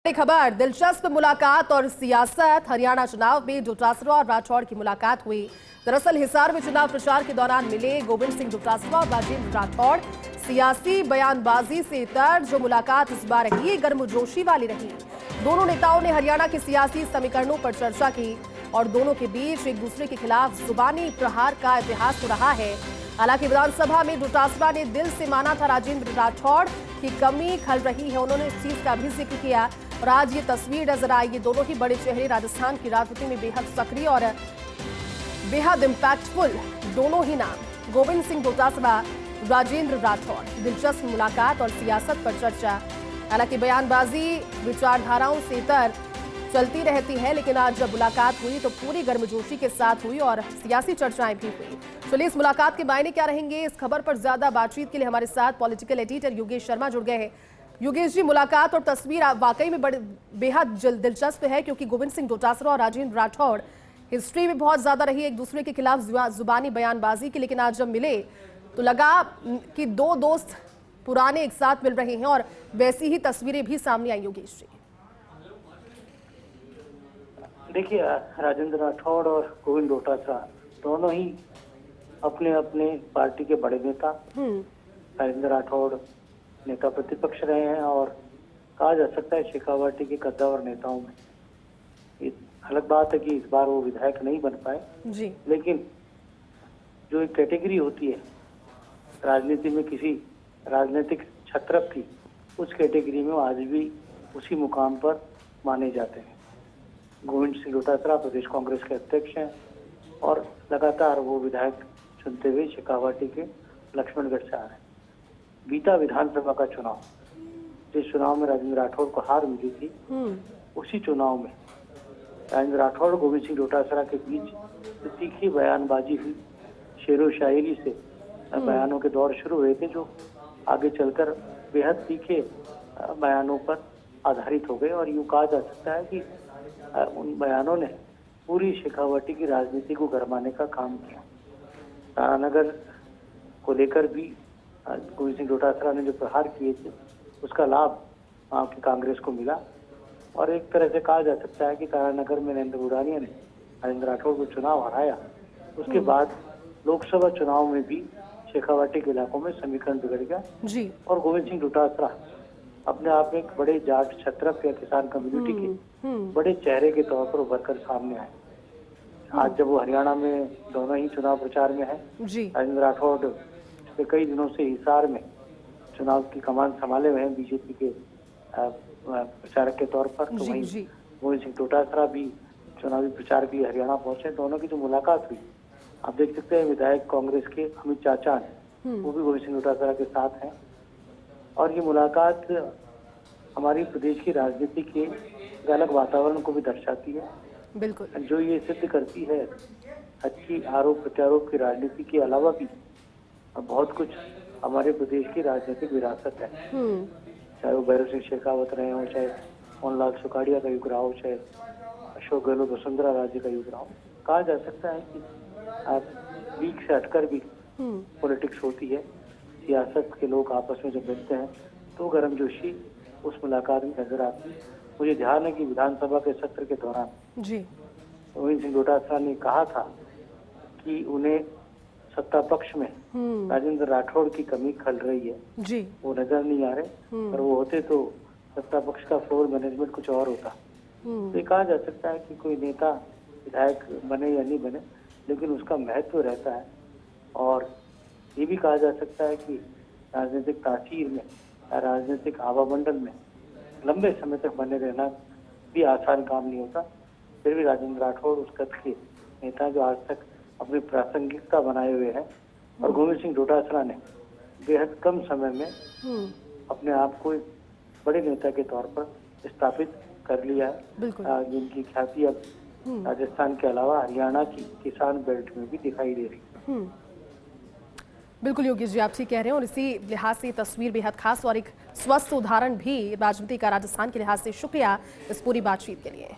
बड़ी खबर, दिलचस्प मुलाकात और सियासत। हरियाणा चुनाव में डोटासरा और राठौड़ की मुलाकात हुई। दरअसल हिसार में चुनाव प्रचार के दौरान मिले गोविंद सिंह डोटासरा और राजेंद्र राठौड़। सियासी बयानबाजी से तर जो मुलाकात इस बार रही गर्मजोशी वाली रही। दोनों नेताओं ने हरियाणा के सियासी समीकरणों पर चर्चा की और दोनों के बीच एक दूसरे के खिलाफ जुबानी प्रहार का इतिहास हो रहा है। हालांकि विधानसभा में डोटासरा ने दिल से माना था राजेंद्र राठौड़ की कमी खल रही है, उन्होंने इस चीज का भी जिक्र किया। और आज ये तस्वीर नजर आई, ये दोनों ही बड़े चेहरे राजस्थान की राजनीति में बेहद सक्रिय और बेहद इंपैक्टफुल दोनों ही नाम, गोविंद सिंह डोटासरा, राजेंद्र राठौड़। दिलचस्प मुलाकात और सियासत पर चर्चा। हालांकि बयानबाजी विचारधाराओं से तर चलती रहती है, लेकिन आज जब मुलाकात हुई तो पूरी गर्मजोशी के साथ हुई और सियासी चर्चाएं भी हुई। चलिए इस मुलाकात के मायने क्या रहेंगे, इस खबर पर ज्यादा बातचीत के लिए हमारे साथ पॉलिटिकल एडिटर योगेश शर्मा जुड़ गए हैं। योगेश जी, मुलाकात और तस्वीर वाकई में बेहद दिलचस्प है, क्योंकि गोविंद सिंह डोटासरा और राजेंद्र राठौड़ हिस्ट्री में बहुत ज्यादा रही एक दूसरे के खिलाफ जुबानी बयानबाजी की, लेकिन आज जब मिले तो लगा कि दो दोस्त पुराने एक साथ मिल रहे हैं और वैसी ही तस्वीरें भी सामने आई। योगेश जी देखिए, राजेंद्र राठौड़ और गोविंद डोटासरा दोनों ही अपने अपने पार्टी के बड़े नेता। राजेंद्र राठौड़ नेता प्रतिपक्ष रहे हैं और कहा जा सकता है शेखावाटी के कद्दावर नेताओं में। ये अलग बात है कि इस बार वो विधायक नहीं बन पाए जी, लेकिन जो एक कैटेगरी होती है राजनीति में किसी राजनीतिक छत्रप की, उस कैटेगरी में आज भी उसी मुकाम पर माने जाते हैं। गोविंद सिंह डोटासरा प्रदेश कांग्रेस के अध्यक्ष हैं और लगातार वो विधायक चुनते हुए शेखावाटी के लक्ष्मणगढ़ से आ रहे हैं। बीता विधानसभा का चुनाव, जिस चुनाव में राजेंद्र राठौड़ को हार मिली थी, उसी चुनाव में राजेंद्र राठौड़ और गोविंद सिंह डोटासरा के बीच तीखी बयानबाजी हुई। शेरो शायरी से बयानों के दौर शुरू हुए थे जो आगे चलकर बेहद तीखे बयानों पर आधारित हो गए और यूँ कहा जा सकता है कि उन बयानों ने पूरी शेखावाटी की राजनीति को गरमाने का काम किया। तारानगर को लेकर भी गोविंद सिंह डोटासरा ने जो प्रहार किए थे, उसका लाभ वहाँ की कांग्रेस को मिला और एक तरह से कहा जा सकता है कि तारानगर में नरेंद्र बुरानिया ने राजेंद्र राठौड़ को चुनाव हराया। उसके बाद लोकसभा चुनाव में भी शेखावाटी के इलाकों में समीकरण बिगड़ गया जी, और गोविंद सिंह डोटासरा अपने आप में एक बड़े जाट छत्रप या किसान कम्युनिटी के बड़े चेहरे के तौर पर उभर कर सामने आए। आज जब वो हरियाणा में दोनों ही चुनाव प्रचार में है, राजेंद्र राठौड़ पिछले कई दिनों से हिसार में चुनाव की कमान संभाले हुए हैं बीजेपी के प्रचारक के तौर पर, तो वहीं गोविंद सिंह डोटासरा भी चुनावी प्रचार के लिए हरियाणा पहुंचे। दोनों की जो मुलाकात हुई, आप देख सकते हैं विधायक कांग्रेस के अमित चाचा ने, वो भी गोविंद सिंह डोटासरा के साथ हैं और ये मुलाकात हमारी प्रदेश की राजनीति के अलग वातावरण को भी दर्शाती है। बिल्कुल, जो ये सिद्ध करती है अच्छी आरोप प्रत्यारोप की राजनीति के अलावा भी बहुत कुछ हमारे प्रदेश की राजनीतिक विरासत है। चाहे वो भैरव सिंह शेखावत रहे हो, चाहे मोहनलाल सुखाड़िया का युग रहा हो, चाहे अशोक गहलोत वसुंधरा राजे का युग रहा हो। कहा जा सकता है कि लीग से हटकर भी पॉलिटिक्स होती है। सियासत के लोग आपस में जब मिलते हैं तो गर्मजोशी उस मुलाकात में नजर आती है। मुझे ध्यान है कि विधानसभा के सत्र के दौरान जी गोविंद सिंह डोटासरा ने कहा था कि उन्हें सत्ता पक्ष में राजेंद्र राठौड़ की कमी खल रही है जी, वो नजर नहीं आ रहे, और वो होते तो सत्ता पक्ष का फ्लोर मैनेजमेंट कुछ और होता। तो ये कहा जा सकता है कि कोई नेता विधायक बने या नहीं बने, लेकिन उसका महत्व रहता है। और ये भी कहा जा सकता है कि राजनीतिक तासीर में या राजनीतिक आवामंडल में लंबे समय तक बने रहना भी आसान काम नहीं होता। फिर भी राजेंद्र राठौड़ उस कद के नेता जो आज तक अपनी प्रासंगिकता बनाए हुए हैं, और गोविंद सिंह डोटासरा ने बेहद कम समय में अपने आप को एक बड़े नेता के तौर पर स्थापित कर लिया है, जिनकी ख्याति अब राजस्थान के अलावा हरियाणा की किसान बेल्ट में भी दिखाई दे रही है। बिल्कुल योगेश जी, आप ठीक कह रहे हैं और इसी लिहाज से तस्वीर बेहद खास और एक स्वस्थ उदाहरण भी राजनीति का राजस्थान के लिहाज से। शुक्रिया इस पूरी बातचीत के लिए।